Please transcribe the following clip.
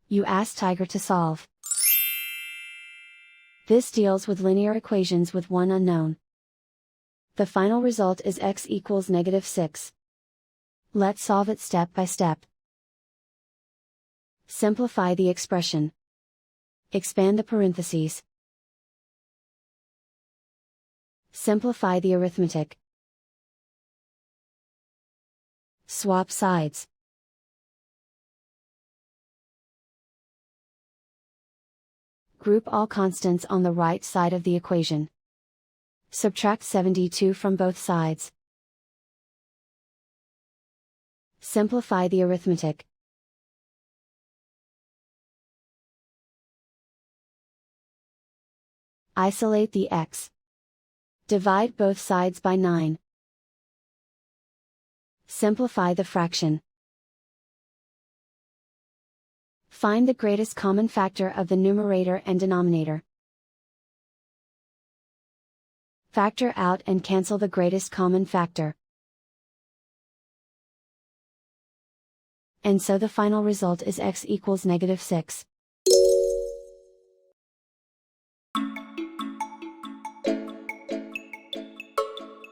You ask Tiger to solve. This deals with linear equations with one unknown. The final result is x equals -6. Let's solve it step by step. Simplify the expression. Expand the parentheses. Simplify the arithmetic. Swap sides. Group all constants on the right side of the equation. Subtract 72 from both sides. Simplify the arithmetic. Isolate the x. Divide both sides by 9. Simplify the fraction. Find the greatest common factor of the numerator and denominator. Factor out and cancel the greatest common factor. And so the final result is x equals -6.